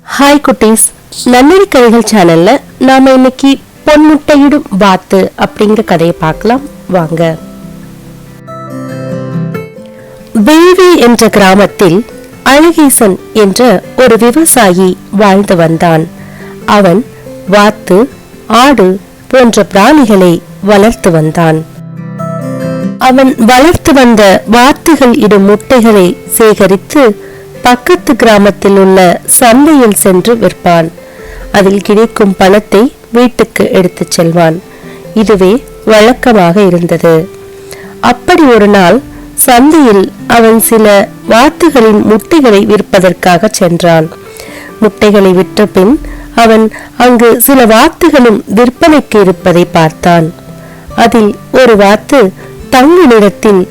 Hi குட்டீஸ், நன்னடி கதைகள் சேனல்ல நாம இன்னைக்கு பொன்முட்டையிடும் வாத்து அப்படிங்கிற கதையை பார்க்கலாம் வாங்க. வேள்வி என்ற கிராமத்தில் அழகேசன் என்ற ஒரு விவசாயி வாழ்ந்து வந்தான். அவன் வாத்து, ஆடு போன்ற பிராணிகளை வளர்த்து வந்தான். அவன் வளர்த்து வந்த வாத்துகள் இடும் முட்டைகளை சேகரித்து பக்கத்து கிராமத்தில் உள்ள சந்தையில் சென்று விற்பான். அதில் கிடைக்கும் பணத்தை வீட்டுக்கு எடுத்துச் செல்வான். இதுவே வழக்கமாக இருந்தது. அப்படி ஒரு நாள் சந்தையில் அவன் சில வாத்துகளின் முட்டைகளை விற்பதற்காக சென்றான். முட்டைகளை விற்ற பின் அவன் அங்கு சில வாத்துகளும் விற்பனைக்கு இருப்பதை பார்த்தான். அதில் ஒரு வாத்து தங்க நிறத்தில்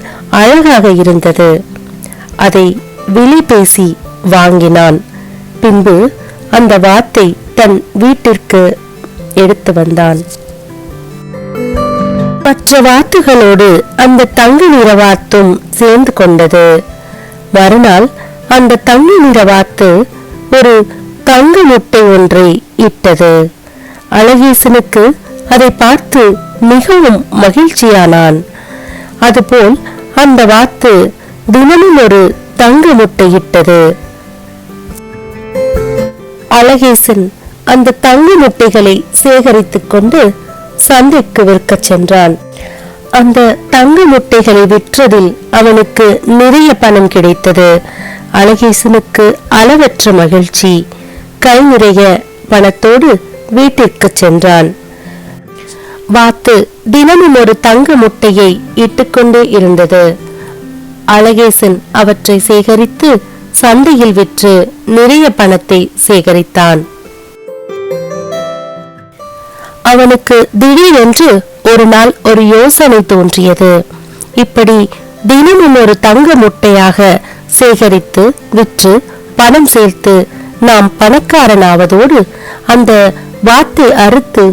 அழகாக இருந்தது. அதை விலை பேசி வாங்கினான். பின்பு அந்த வாத்தை தன் வீட்டிற்கு எடுத்து வந்தான். மற்ற வாத்துகளோடு அந்த தங்க நிற வாத்தும் சேர்ந்து கொண்டது. மறுநாள் அந்த தங்க நிற வாத்து ஒரு தங்க முட்டை ஒன்றை இட்டது. அழகேசனுக்கு அதை பார்த்து மிகவும் மகிழ்ச்சியானான். அதுபோல் அந்த வாத்து தினமும் ஒரு தங்க முட்டையிட்டது. அழகேசன் அந்த தங்க முட்டைகளை சேகரித்துக் கொண்டு சந்தைக்கு விற்க சென்றான். அந்த தங்க முட்டைகளை விற்றதில் அவனுக்கு நிறைய பணம் கிடைத்தது. அழகேசனுக்கு அளவற்ற மகிழ்ச்சி. கை நிறைய பணத்தோடு வீட்டிற்கு சென்றான். வாத்து தினமும் ஒரு தங்க முட்டையை இட்டுக்கொண்டே இருந்தது. அழகேசன் அவற்றை சேகரித்து சந்தையில் விற்று நிறைய பணத்தை சேகரித்தான். அவனுக்கு திடீரென்று ஒரு நாள் ஒரு யோசனை தோன்றியது. இப்படி தினமும் ஒரு தங்க முட்டையாக சேகரித்து விற்று பணம் சேர்த்து நாம் பணக்காரனாவதோடு அந்த வாத்தை அறுத்து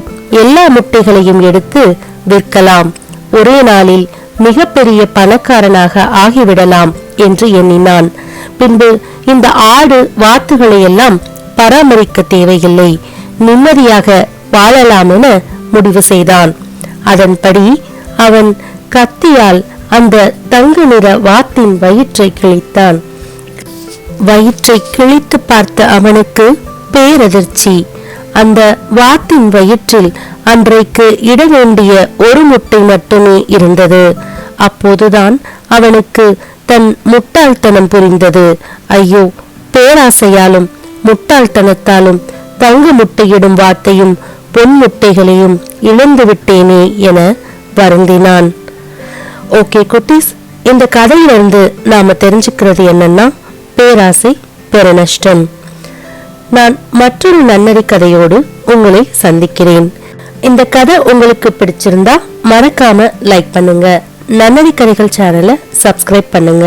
எல்லா முட்டைகளையும் எடுத்து விற்கலாம். ஒரே நாளில் மிகப்பெரிய பணக்காரனாக ஆகிவிடலாம் என்று எண்ணினான். பின்பு இந்த ஆடு வாத்துகளை எல்லாம் பராமரிக்க தேவையில்லை, நிம்மதியாக வாழலாம் என முடிவு செய்தான். அதன்படி அவன் கத்தியால் அந்த தங்க நிற வாத்தின் வயிற்றை கிழித்தான். வயிற்றை கிழித்து பார்த்த அவனுக்கு பேரதிர்ச்சி. அந்த வாத்தின் வயிற்றில் அன்றைக்கு இட வேண்டிய ஒரு முட்டை மட்டுமே இருந்தது. அப்போதுதான் அவனுக்கு தன் முட்டாள்தனம் புரிந்தது. ஐயோ, பேராசையாலும் முட்டாள்தனத்தாலும் தங்க முட்டையிடும் வாத்தையும் பொன் முட்டைகளையும் இழந்து விட்டேனே என வருந்தினான். ஓகே குட்டீஸ், இந்த கதையிலிருந்து நாம தெரிஞ்சுக்கிறது என்னன்னா, பேராசை பெருநஷ்டம். நான் மற்றொரு நன்னடி கதையோடு உங்களை சந்திக்கிறேன். இந்த கதை உங்களுக்கு பிடிச்சிருந்தா மறக்காம லைக் பண்ணுங்க. நன்னடி கதைகள் சேனலை சப்ஸ்கிரைப் பண்ணுங்க.